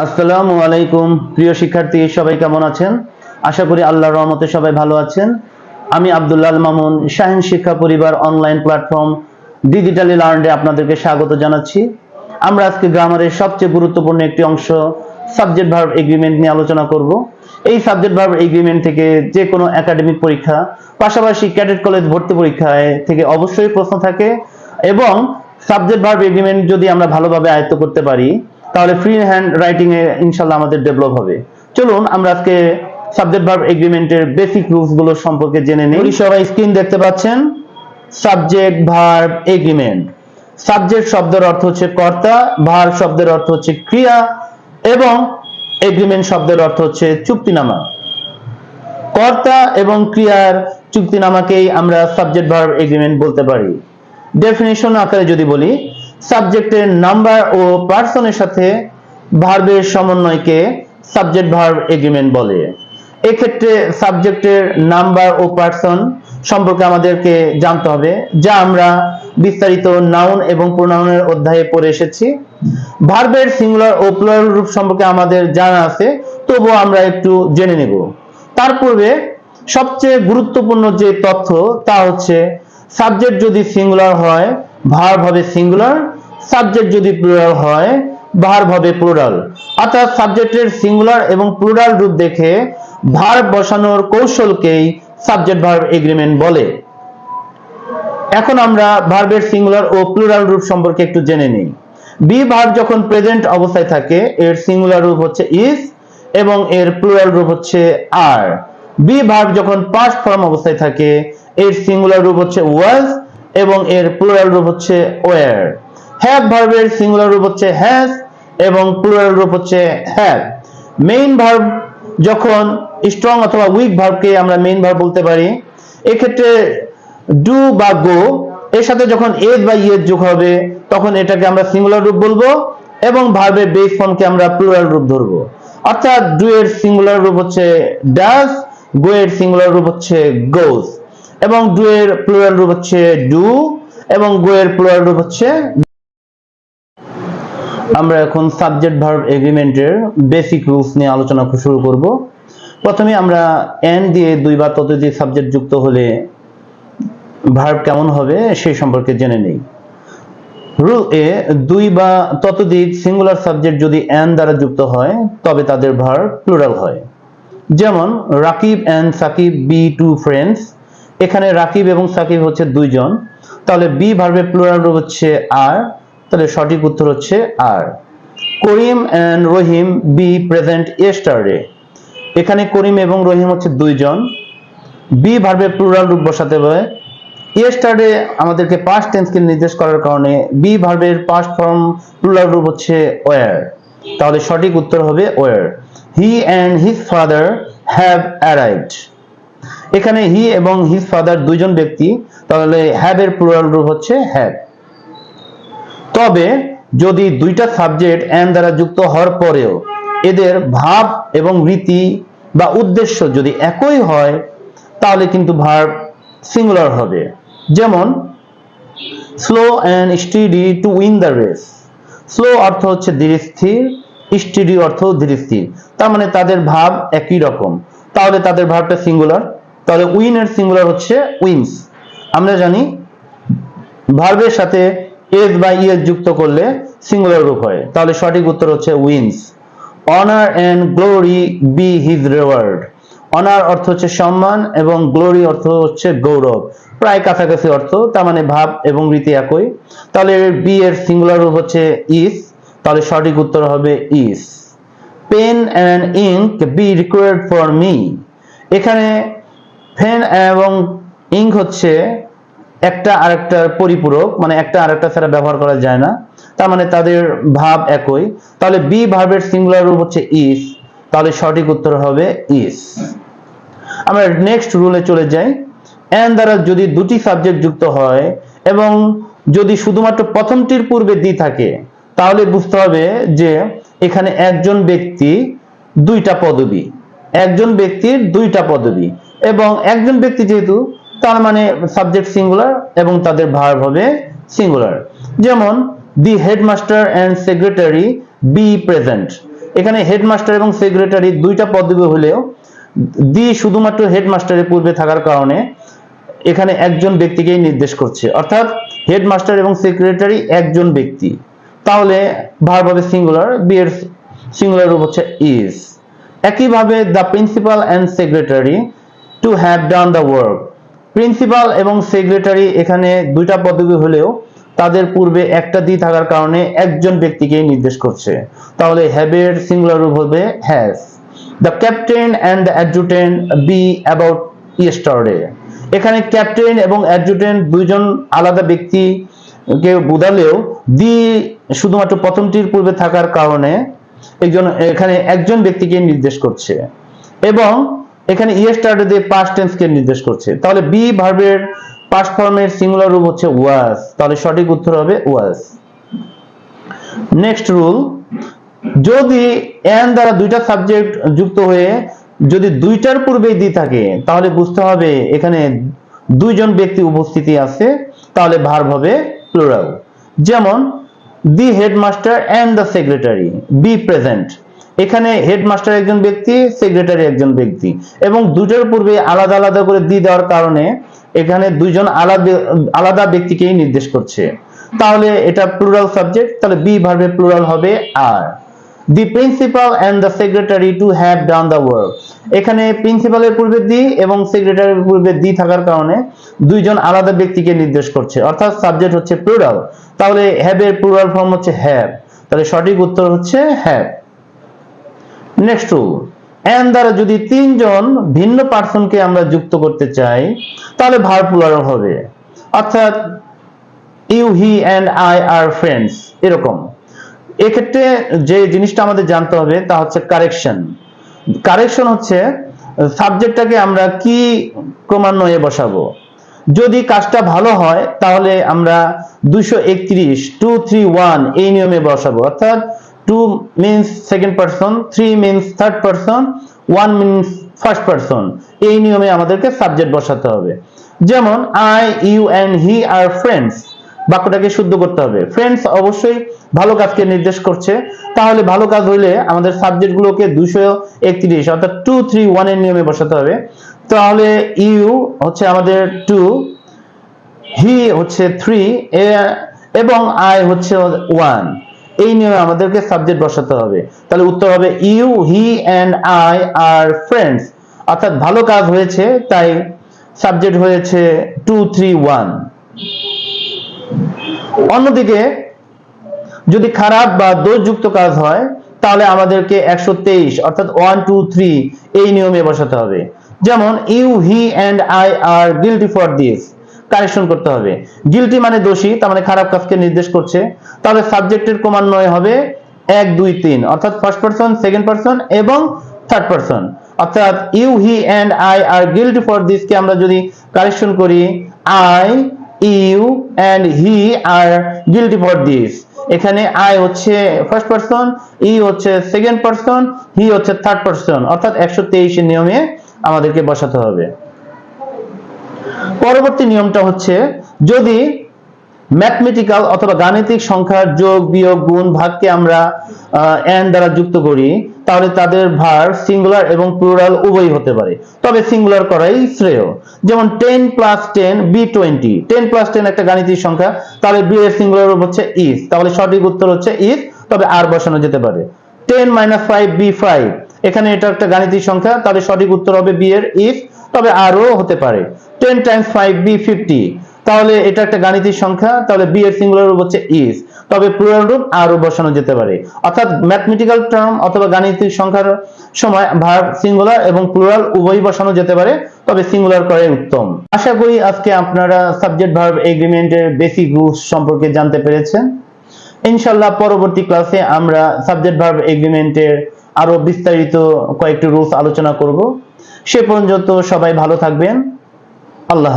আসসালামু আলাইকুম প্রিয় শিক্ষার্থী, সবাই কেমন আছেন? আশা করি আল্লাহর রহমতে সবাই ভালো আছেন। আমি আব্দুল্লাহ আল মামুন, শাহিন শিক্ষা পরিবার অনলাইন প্ল্যাটফর্ম ডিজিটালি লার্নডে আপনাদেরকে স্বাগত জানাচ্ছি। আমরা আজকে গ্রামারের সবচেয়ে গুরুত্বপূর্ণ একটি অংশ সাবজেক্ট ভার্ব এগ্রিমেন্ট নিয়ে আলোচনা করব। এই সাবজেক্ট ভার্ব এগ্রিমেন্ট থেকে যে কোনো একাডেমিক পরীক্ষা, পাশাপাশি ক্যাডেট কলেজ ভর্তি পরীক্ষায় থেকে অবশ্যই প্রশ্ন থাকে, এবং সাবজেক্ট ভার্ব এগ্রিমেন্ট যদি আমরা ভালোভাবে আয়ত্ত করতে পারি তাহলে ফ্রি হ্যান্ড রাইটিং এ ইনশাআল্লাহ আমাদের ডেভেলপ হবে। চলুন আমরা আজকে সাবজেক্ট ভার্ব এগ্রিমেন্টের বেসিক রুলস গুলো সম্পর্কে জেনে নিই। সবাই স্ক্রিন দেখতে পাচ্ছেন। Subject verb agreement. সাবজেক্ট শব্দের অর্থ হচ্ছে কর্তা, ভার্ব শব্দের অর্থ হচ্ছে ক্রিয়া, এবং এগ্রিমেন্ট শব্দের অর্থ হচ্ছে চুক্তিনামা। কর্তা এবং ক্রিয়ার চুক্তিনামাকেই আমরা সাবজেক্ট ভার্ব এগ্রিমেন্ট বলতে পারি। ডেফিনিশন আকারে যদি বলি, সাবজেক্টের নাম্বার ও পার্সনের সাথে ভার্বের সমন্বয়কে সাবজেক্ট ভার্ব এগ্রিমেন্ট বলে। এক্ষেত্রে সাবজেক্টের নাম্বার ও পার্সন সম্পর্কে আমাদেরকে জানতে হবে, যা আমরা বিস্তারিত নাউন এবং প্রোনাউনের অধ্যায়ে পড়ে এসেছি। ভার্বের সিঙ্গুলার ও প্লুরাল রূপ সম্পর্কে আমাদের জানা আছে, তবুও আমরা একটু জেনে নেব। তার পূর্বে সবচেয়ে গুরুত্বপূর্ণ যে তথ্য তা হচ্ছে, সাবজেক্ট যদি সিঙ্গুলার হয় ভার্ব হবে সিঙ্গুলার, সাবজেক্ট যদি প্লুরাল হয় ভার্ব হবে প্লুরাল। অর্থাৎ সাবজেক্টের সিঙ্গুলার এবং প্লুরাল রূপ দেখে ভার্ব বসানোর কৌশলকেই সাবজেক্ট ভার্ব এগ্রিমেন্ট বলে। এখন আমরা ভার্বের সিঙ্গুলার ও প্লুরাল রূপ সম্পর্কে একটু জেনে নিই। বি ভার্ব যখন প্রেজেন্ট অবস্থায় থাকে এর সিঙ্গুলার রূপ হচ্ছে ইজ এবং এর প্লুরাল রূপ হচ্ছে আর। বি ভার্ব যখন পাস্ট ফর্ম অবস্থায় থাকে এর সিঙ্গুলার রূপ হচ্ছে ওয়াজ এবং এর প্লুরাল রূপ হচ্ছে ওয়ার। হ্যাভ ভার্বের সিঙ্গুলার রূপ হচ্ছে হ্যাজ এবং প্লুরাল রূপ হচ্ছে হ্যাভ। মেইন ভার্ব যখন স্ট্রং অথবা উইক ভার্বকে আমরা মেইন ভার্ব বলতে পারি। এক্ষেত্রে ডু বা গো এর সাথে যখন এজ বা ইয়েজ যোগ হবে তখন এটাকে আমরা সিঙ্গুলার রূপ বলবো এবং ভার্বের বেস ফর্মকে আমরা প্লুরাল রূপ ধরবো। অর্থাৎ ডু এর সিঙ্গুলার রূপ হচ্ছে ডাজ, গো এর সিঙ্গুলার রূপ হচ্ছে গোজ, এবং ডু এর প্লুরাল রূপ হচ্ছে ডু এবং গো এর প্লুরাল রূপ হচ্ছে। আমরা এখন সাবজেক্ট ভার্ব এগ্রিমেন্টের বেসিক রুলস নিয়ে আলোচনা শুরু করব। প্রথমে আমরা এন দিয়ে দুই বা ততোধিক সাবজেক্ট যুক্ত হলে ভার্ব কেমন হবে সেই সম্পর্কে জেনে নেই। রুল এ, দুই বা ততোধিক সিঙ্গুলার সাবজেক্ট যদি এন দ্বারা যুক্ত হয় তবে তাদের ভার্ব প্লুরাল হয়। যেমন Rakib and Sakib be two friends. এখানে রাকিব এবং সাকিব হচ্ছে দুইজন, তাহলে বি ভার্বের প্লুরাল রূপ হচ্ছে আর, তাহলে সঠিক উত্তর হচ্ছে আর। Karim and Rahim be present yesterday. এখানে করিম এবং রহিম হচ্ছে দুইজন, বি ভার্বের প্লুরাল রূপ বসাতে হবে। ইয়েস্টারডে আমাদেরকে পাস্ট টেন্সকে নির্দেশ করার কারণে বি ভার্বের পাস্ট ফর্ম প্লুরাল রূপ হচ্ছে ওয়ার, তাহলে সঠিক উত্তর হবে were. He and his father have arrived. এখানে হি এবং হিজ ফাদার দুইজন ব্যক্তি, তাহলে হ্যাভ এর প্লুরাল রূপ হচ্ছে হ্যাভ। তবে যদি দুইটা সাবজেক্ট এন দ্বারা যুক্ত হওয়ার পরেও এদের ভাব এবং রীতি বা উদ্দেশ্য যদি একই হয় তাহলে কিন্তু ভার্ব সিঙ্গুলার হবে। যেমন slow and steady to win the race. Slow অর্থ হচ্ছে ধীর স্থির, স্টেডি অর্থ ধীর স্থির, তার মানে তাদের ভাব একই রকম, তাহলে তাদের ভার্বটা সিঙ্গুলার। তাহলে উইন এর সিঙ্গুলার হচ্ছে উইন্স। আমরা জানি ভার্বের সাথে এজ বা ইয়েজ যুক্ত করলে সিঙ্গুলার রূপ হয়, তাহলে সঠিক উত্তর হচ্ছে wins. Honour and glory be his reward. Honour অর্থ হচ্ছে সম্মান এবং গ্লোরি অর্থ হচ্ছে গৌরব, প্রায় কাছাকাছি অর্থ, তার মানে ভাব এবং রীতি একই। তাহলে বি এর সিঙ্গুলার রূপ হচ্ছে ইজ, তাহলে সঠিক উত্তর হবে is. Pen and ink be required for me. এখানে পেন এবং ইঙ্ক হচ্ছে একটা আরেকটার পরিপূরক, মানে একটা আরেকটা ছাড়া ব্যবহার করা যায় না, তার মানে তাদের ভাব একই। তাহলে বি ভার্বের সিঙ্গুলার রূপ হচ্ছে ইজ, তাহলে সঠিক উত্তর হবে ইজ। আমরা নেক্সট রুলে চলে যাই। এন দ্বারা যদি দুটি সাবজেক্ট যুক্ত হয় এবং যদি শুধুমাত্র প্রথমটির পূর্বে দি থাকে তাহলে বুঝতে হবে যে এখানে একজন ব্যক্তি দুইটা পদবী, একজন ব্যক্তির দুইটা পদবী, এবং একজন ব্যক্তি যেহেতু তার মানে সাবজেক্ট সিঙ্গুলার এবং তাদের ভার্ব হবে সিঙ্গুলার। যেমন the headmaster and secretary be present. এখানে হেডমাস্টার এবং সেক্রেটারি দুইটা পদবি হলেও দি শুধুমাত্র হেডমাস্টারের পূর্বে থাকার কারণে এখানে একজন ব্যক্তিকেই নির্দেশ করছে, অর্থাৎ হেডমাস্টার এবং সেক্রেটারি একজন ব্যক্তি, তাহলে ভার্ব হবে সিঙ্গুলার, বি এর সিঙ্গুলার রূপ হচ্ছে ইজ। একইভাবে the principal and secretary to have done the work, principal এবং সেক্রেটারি এখানে দুইটা পদবি হলেও তাদের পূর্বে একটা দি থাকার কারণে একজন ব্যক্তিকেই নির্দেশ করছে, তাহলে হ্যাভ এর সিঙ্গুলার রূপ হবে has. The captain and the adjutant be about yesterday, এখানে ক্যাপ্টেন এবং অ্যাডজুটেন্ট দুইজন আলাদা ব্যক্তিকে বোঝালেও দি শুধুমাত্র প্রথমটির পূর্বে থাকার কারণে এখানে একজন ব্যক্তিকে নির্দেশ করছে, এবং এখানে ইয়েস্টারডে দিয়ে পাস্ট টেন্স কে নির্দেশ করছে, তাহলে বি ভার্বের পাস্ট ফর্মের সিঙ্গুলার রূপ হচ্ছে ওয়াজ, তাহলে সঠিক উত্তর হবে ওয়াজ। নেক্সট রুল, যদি এন দ্বারা দুইটা সাবজেক্ট যুক্ত হয়ে যদি দুইটার পূর্বেই দি থাকে তাহলে বুঝতে হবে এখানে দুইজন ব্যক্তি উপস্থিতি আছে, তাহলে ভার্ব হবে প্লুরাল। যেমন the headmaster and the secretary be present, এখানে হেডমাস্টার একজন ব্যক্তি, সেক্রেটারি একজন ব্যক্তি, এবং দুটোর পূর্বে আলাদা আলাদা করে দি দেওয়ার কারণে এখানে দুইজন আলাদা ব্যক্তিকেই নির্দেশ করছে, তাহলে এটা প্লুরাল সাবজেক্ট, তাহলে বি ভার্বে প্লুরাল হবে are. The principal and the secretary to have done the work, এখানে প্রিন্সিপালের পূর্বে দি এবং সেক্রেটারির পূর্বে দি থাকার কারণে দুইজন আলাদা ব্যক্তিকে নির্দেশ করছে, অর্থাৎ সাবজেক্ট হচ্ছে প্লুরাল, তাহলে হ্যাভ এর প্লুরাল ফর্ম হচ্ছে হ্যাভ, তাহলে সঠিক উত্তর হচ্ছে হ্যাভ। নেক্সট রুল, এন্ড দ্বারা যদি তিনজন ভিন্ন পার্সনকে আমরা যুক্ত করতে চাই তাহলে ভার্ব প্লুরাল হবে, অর্থাৎ you he and I are friends এরকম। এক্ষেত্রে যে জিনিসটা আমাদের জানতে হবে তা হচ্ছে কারেকশন। কারেকশন হচ্ছে সাবজেক্টটাকে আমরা কি ক্রমান্বয়ে বসাবো। যদি কাজটা ভালো হয় তাহলে আমরা 231 231 এই নিয়মে বসাবো, অর্থাৎ 2 means second person, 3 means third person, 1 means first person, এই নিয়মে আমাদেরকে সাবজেক্ট বসাতে হবে। যেমন I you and he are friends, বাক্যটাকে শুদ্ধ করতে হবে। ফ্রেন্ডস অবশ্যই ভালো কাজকে নির্দেশ করছে, তাহলে ভালো কাজ হইলে আমাদের সাবজেক্ট গুলোকে 231 অর্থাৎ 231 এর নিয়মে বসাতে হবে। তাহলে ইউ হচ্ছে আমাদের 2, হি হচ্ছে 3 এবং আই হচ্ছে 1, এই নিয়মে আমাদেরকে সাবজেক্ট বসাতে হবে। তাহলে উত্তর হবে you he and I are friends, অর্থাৎ ভালো কাজ হয়েছে তাই সাবজেক্ট হয়েছে 231। অন্যদিকে যদি খারাপ বা দোষযুক্ত কাজ হয় তাহলে আমাদেরকে 123 অর্থাৎ 1 2 3 এই নিয়মে বসাতে হবে। যেমন you he and I are guilty for this, correction করতে হবে। গিলটি মানে দোষী, তার মানে খারাপ কাজকে নির্দেশ করছে, তাহলে সাবজেক্টের ক্রমান্বয়ে হবে 1 2 3 অর্থাৎ ফার্স্ট পারসন, সেকেন্ড পারসন এবং থার্ড পারসন, অর্থাৎ you he and I are guilty for this কে আমরা যদি কারেকশন করি I you and he are guilty for this, এখানে আই হচ্ছে ফার্স্ট পারসন, ই হচ্ছে সেকেন্ড পারসন, হি হচ্ছে থার্ড পারসন, অর্থাৎ 123 এর নিয়মে আমাদেরকে বসাতে হবে। পরবর্তী নিয়মটা হচ্ছে যদি ম্যাথমেটিক্যাল অথবা গাণিতিক সংখ্যার যোগ বিয়োগ গুণ ভাগকে আমরা এন্ড দ্বারা যুক্ত করি তাহলে তাদের ভার্ব সিঙ্গুলার এবং প্লুরাল উভয়ই হতে পারে, তবে সিঙ্গুলার করাই শ্রেয়। যেমন 10 + 10 বি 20, 10 + 10 একটা গাণিতিক সংখ্যা, তাহলে বি এর সিঙ্গুলার রূপ হচ্ছে ইজ, তাহলে সঠিক উত্তর হচ্ছে ইজ, তবে আর বসানো যেতে পারে। 10 - 5 বি 5, এখানে এটা একটা গাণিতিক সংখ্যা, তাহলে সঠিক উত্তর হবে বি এর ইজ, তবে আরও হতে পারে। 10 × 5 বি 50, তাহলে এটা একটা গাণিতিক সংখ্যা, তাহলে বি এর সিঙ্গুলার রূপ হচ্ছে ইজ, তবে প্লুরাল রূপ আরও বসানো যেতে পারে। অর্থাৎ ম্যাথমেটিক্যাল টার্ম অথবা গাণিতিক সংখ্যার সময় ভার্ব সিঙ্গুলার এবং প্লুরাল উভয়ই বসানো যেতে পারে, তবে সিঙ্গুলার করাই উত্তম। আশা করি আজকে আপনারা সাবজেক্ট ভার্ব এগ্রিমেন্টের বেসিক রুলস সম্পর্কে জানতে পেরেছেন। ইনশাআল্লাহ পরবর্তী ক্লাসে আমরা সাবজেক্ট ভার্ব এগ্রিমেন্টের আরো বিস্তারিত কয়েকটি রুলস আলোচনা করব। সে পর্যন্ত সবাই ভালো থাকবেন। আল্লাহ।